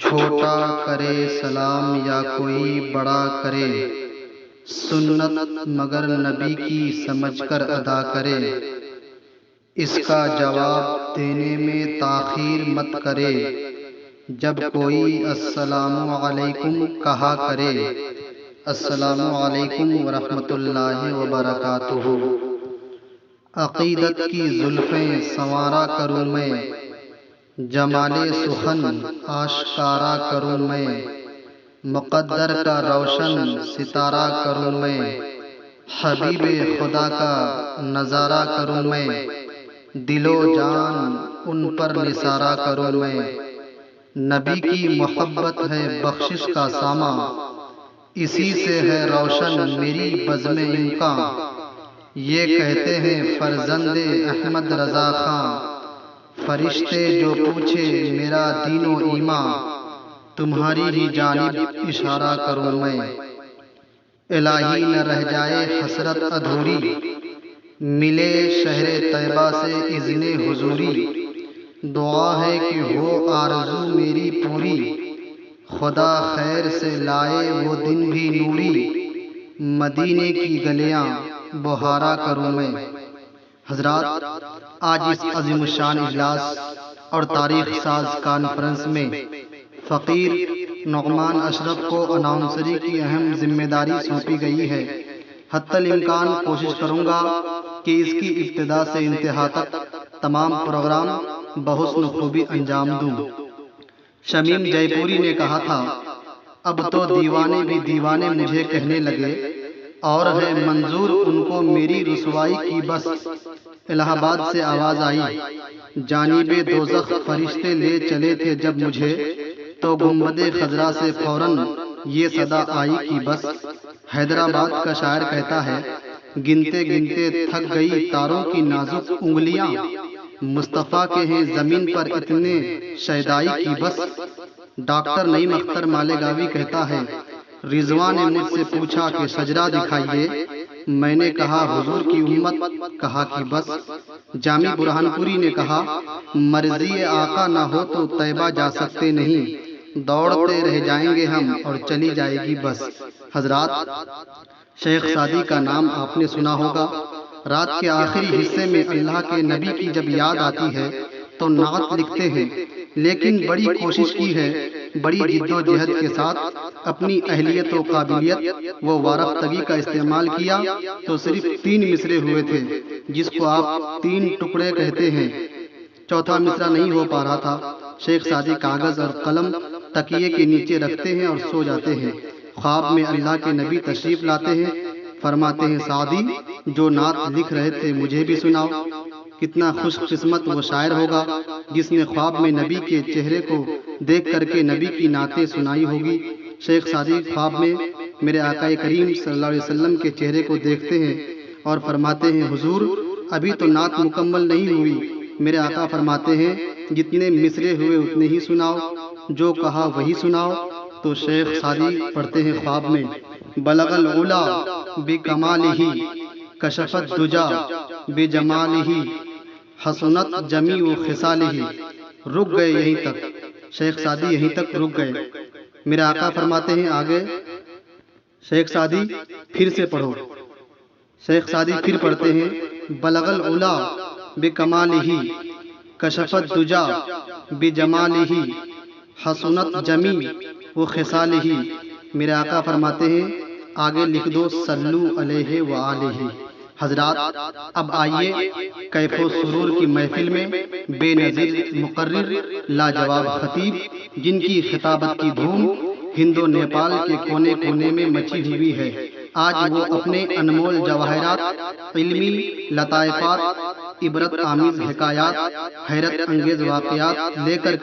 چھوٹا کرے سلام یا کوئی بڑا کرے، سنت مگر نبی کی سمجھ کر ادا کرے، اس کا جواب دینے میں تاخیر مت کرے، جب کوئی السلام علیکم کہا کرے۔ السلام علیکم ورحمۃ اللہ وبرکاتہ۔ عقیدت کی زلفیں سنوارا کروں میں، جمال سخن آشکارا کروں میں، مقدر کا روشن ستارہ کروں میں، حبیب خدا کا نظارہ کروں میں، دل و جان ان پر نثارہ کروں میں۔ نبی کی محبت ہے بخشش کا ساماں، اسی سے ہے روشن میری بزم امکاں۔ یہ کہتے ہیں فرزند احمد رضا خاں، فرشتے جو پوچھے میرا دین و ایمان، تمہاری ہی جانب اشارہ کروں میں۔ الہی نہ رہ جائے حسرت ادھوری، ملے شہر طیبہ سے اذن حضوری۔ دعا ہے کہ ہو آرزو میری پوری، خدا خیر سے لائے وہ دن بھی نوری، مدینے کی گلیاں بہارا کروں میں۔ حضرات، آج اس عظیم الشان اجلاس اور تاریخ ساز کانفرنس میں فقیر نعمان اشرف کو اناؤنسری کی اہم ذمہ داری سونپی گئی ہے۔ حتی الامکان کوشش کروں گا کہ اس کی ابتدا سے انتہا تک تمام پروگرام بحسن خوبی انجام دوں۔ شمیم جے پوری نے کہا تھا، اب تو دیوانے بھی دیوانے مجھے کہنے لگے، اور ہے منظور ان کو میری رسوائی کی بس۔ الہ آباد سے آواز آئی، جانب دوزخ فرشتے لے چلے تھے جب مجھے، تو گنبد خضرا سے فوراً یہ صدا آئی کہ بس۔ حیدرآباد کا شاعر کہتا ہے، گنتے گنتے تھک گئی تاروں کی نازک انگلیاں، مصطفیٰ کے ہیں زمین پر اتنے شیدائی کی بس۔ ڈاکٹر نعیم اختر مالیگاوی کہتا ہے، رضوان نے مجھ سے پوچھا کہ شجرہ دکھائیے، میں نے کہا حضور کی امت، کہا کہ بس۔ جامی برہان پوری نے کہا، مرضی آقا نہ ہو تو طیبہ جا سکتے نہیں، دوڑتے رہ جائیں گے ہم اور چلی جائے گی بس۔ حضرات، شیخ سعدی کا نام آپ نے سنا ہوگا۔ رات کے آخری حصے میں اللہ کے نبی کی جب یاد آتی ہے تو نعت لکھتے ہیں، لیکن بڑی کوشش کی ہے، بڑی جد و جہد کے ساتھ اپنی اہلیت و قابلیت و وارفتگی کا استعمال کیا تو صرف 3 مصرے ہوئے تھے، جس کو آپ 3 ٹکڑے کہتے ہیں۔ چوتھا مصرع نہیں ہو پا رہا تھا۔ شیخ سعدی کاغذ اور قلم تکیے کے نیچے رکھتے ہیں اور سو جاتے ہیں۔ خواب میں اللہ کے نبی تشریف لاتے ہیں، فرماتے ہیں، سعدی جو نعت لکھ رہے تھے مجھے بھی سناؤ۔ کتنا خوش قسمت وہ شاعر ہوگا جس نے خواب میں نبی کے چہرے کو دیکھ کر کے نبی کی نعتیں سنائی ہوگی۔ شیخ سعدی خواب میں میرے آقا کریم صلی اللہ علیہ وسلم کے چہرے کو دیکھتے ہیں اور فرماتے ہیں، حضور ابھی تو نعت مکمل نہیں ہوئی۔ میرے آقا فرماتے ہیں، جتنے مصرے ہوئے اتنے ہی سناؤ، جو کہا وہی سناؤ۔ تو شیخ سعدی پڑھتے ہیں خواب میں، بلغ العلا بکمالہ، کشف الدجا بجمالہ، حسنت جمیع خصالہ۔ رک گئے یہیں تک، شیخ سعدی یہیں تک رک گئے۔ میرے آقا فرماتے ہیں آگے، شیخ سعدی پھر سے پڑھو۔ شیخ سعدی پھر پڑھتے ہیں، بلغ العلا بکمالہ، کشف الدجا بجمالہ، حسنت جمیع خصالہ۔ میرے آقا فرماتے ہیں آگے لکھ دو، صلو علیہ وآلہ۔ حضرات، اب آئیے کیف و سرور کی محفل میں بے نظیر مقرر لاجواب خطیب، جن کی خطابت کی دھوم ہند و نیپال کے کونے کونے میں مچی ہوئی ہے، آج وہ اپنے انمول جواہرات، علمی لطائفات، عبرت آمیز حکایات، حیرت انگیز واقعات لے کر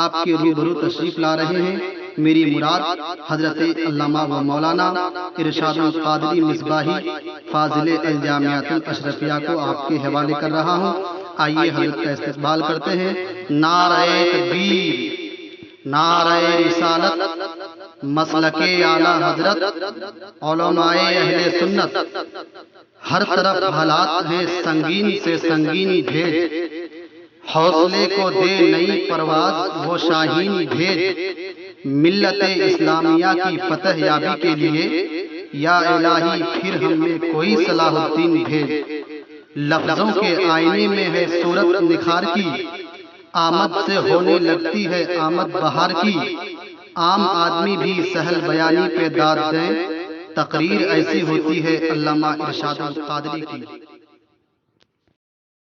آپ کے روبرو تشریف لا رہے ہیں۔ میری مراد حضرت علامہ و مولانا ارشاد القادری مصباحی فاضل الجامعۃ الاشرفیہ کو آپ کے حوالے کر رہا ہوں۔ آئیے حضرت کا استقبال کرتے ہیں۔ نعرہ تکبیر، نعرہ رسالت، مسلک اعلیٰ حضرت، علماء اہل سنت۔ ہر طرف حالات ہیں سنگین سے سنگین بھیج، حوصلے کو دے نئی پرواز وہ شاہین بھیج۔ ملت اسلامیہ کی فتح یابی کے لیے یا الہی پھر ہم میں کوئی صلاح الدین بھیج۔ لفظوں کے آئینے میں ہے صورت نکھار کی، آمد سے ہونے لگتی ہے آمد بہار کی۔ عام آدمی بھی سہل بیانی پہ داد دیں، تقریر ایسی ہوتی ہے علامہ ارشاد القادری کی۔